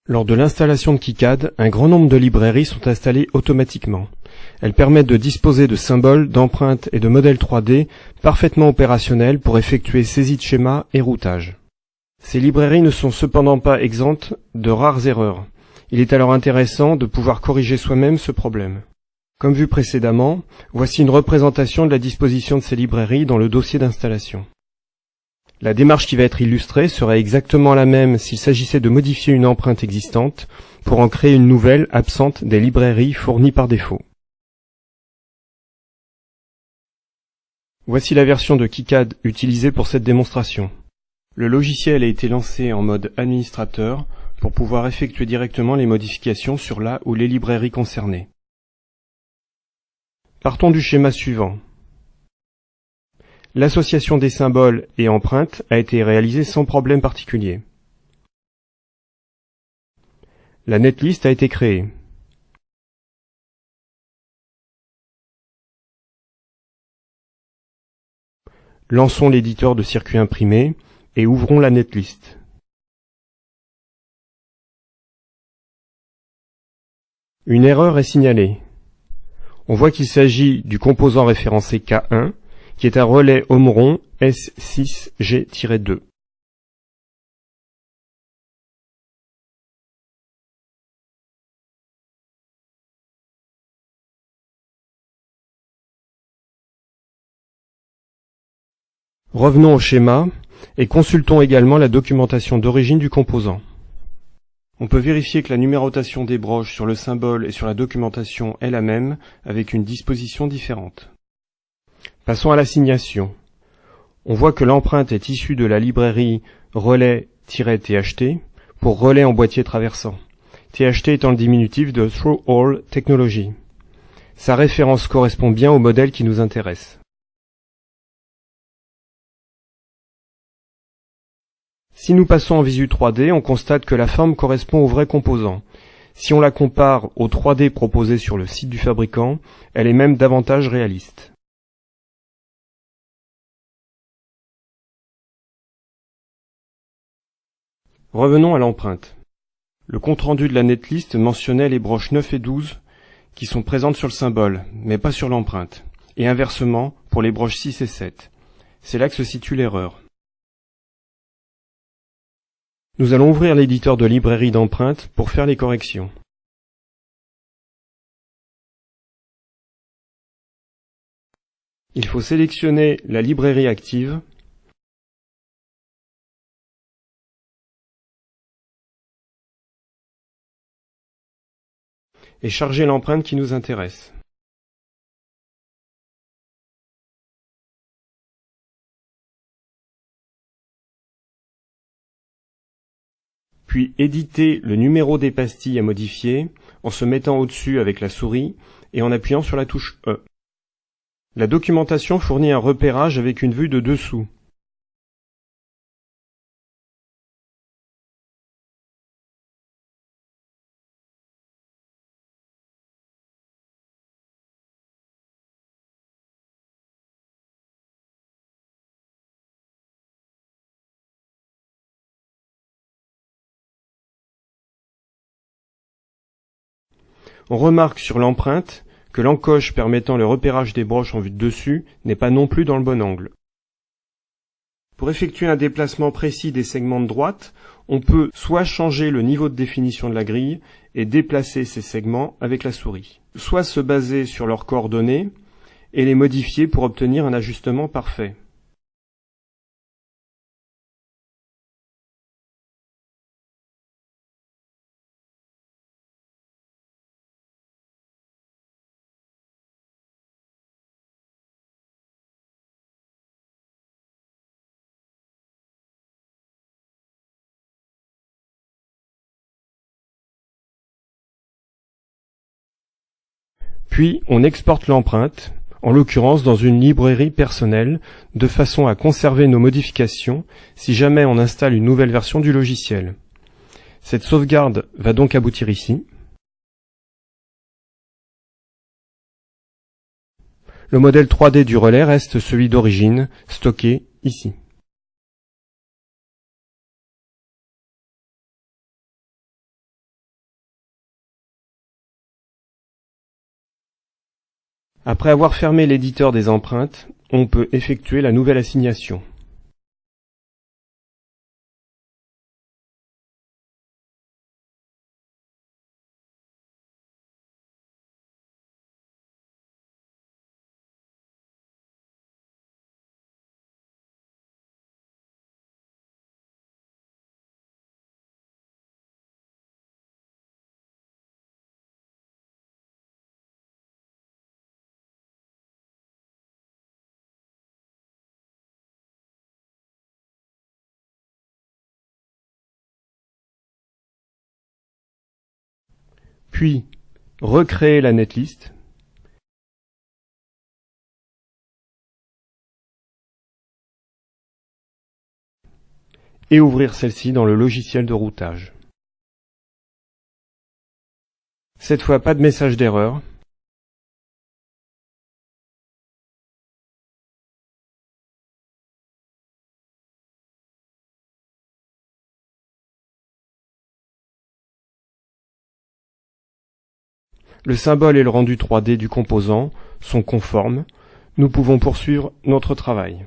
Lors de l'installation de KiCad, un grand nombre de librairies sont installées automatiquement. Elles permettent de disposer de symboles, d'empreintes et de modèles 3D parfaitement opérationnels pour effectuer saisie de schémas et routage. Ces librairies ne sont cependant pas exemptes de rares erreurs. Il est alors intéressant de pouvoir corriger soi-même ce problème. Comme vu précédemment, voici une représentation de la disposition de ces librairies dans le dossier d'installation. La démarche qui va être illustrée serait exactement la même s'il s'agissait de modifier une empreinte existante pour en créer une nouvelle absente des librairies fournies par défaut. Voici la version de KiCad utilisée pour cette démonstration. Le logiciel a été lancé en mode administrateur pour pouvoir effectuer directement les modifications sur la ou les librairies concernées. Partons du schéma suivant. L'association des symboles et empreintes a été réalisée sans problème particulier. La netlist a été créée. Lançons l'éditeur de circuits imprimés et ouvrons la netlist. Une erreur est signalée. On voit qu'il s'agit du composant référencé K1, qui est un relais Omron S6G-2. Revenons au schéma et consultons également la documentation d'origine du composant. On peut vérifier que la numérotation des broches sur le symbole et sur la documentation est la même, avec une disposition différente. Passons à l'assignation. On voit que l'empreinte est issue de la librairie relais-tht pour relais en boîtier traversant, THT étant le diminutif de Through All Technology. Sa référence correspond bien au modèle qui nous intéresse. Si nous passons en visu 3D, on constate que la forme correspond au vrai composant. Si on la compare au 3D proposé sur le site du fabricant, elle est même davantage réaliste. Revenons à l'empreinte. Le compte-rendu de la netlist mentionnait les broches 9 et 12 qui sont présentes sur le symbole, mais pas sur l'empreinte, et inversement pour les broches 6 et 7. C'est là que se situe l'erreur. Nous allons ouvrir l'éditeur de librairie d'empreintes pour faire les corrections. Il faut sélectionner la librairie active et charger l'empreinte qui nous intéresse. Puis éditer le numéro des pastilles à modifier en se mettant au-dessus avec la souris et en appuyant sur la touche E. La documentation fournit un repérage avec une vue de dessous. On remarque sur l'empreinte que l'encoche permettant le repérage des broches en vue de dessus n'est pas non plus dans le bon angle. Pour effectuer un déplacement précis des segments de droite, on peut soit changer le niveau de définition de la grille et déplacer ces segments avec la souris, soit se baser sur leurs coordonnées et les modifier pour obtenir un ajustement parfait. Puis on exporte l'empreinte, en l'occurrence dans une librairie personnelle, de façon à conserver nos modifications si jamais on installe une nouvelle version du logiciel. Cette sauvegarde va donc aboutir ici. Le modèle 3D du relais reste celui d'origine, stocké ici. Après avoir fermé l'éditeur des empreintes, on peut effectuer la nouvelle assignation. Puis, recréer la netlist. Et ouvrir celle-ci dans le logiciel de routage. Cette fois, pas de message d'erreur. Le symbole et le rendu 3D du composant sont conformes. Nous pouvons poursuivre notre travail.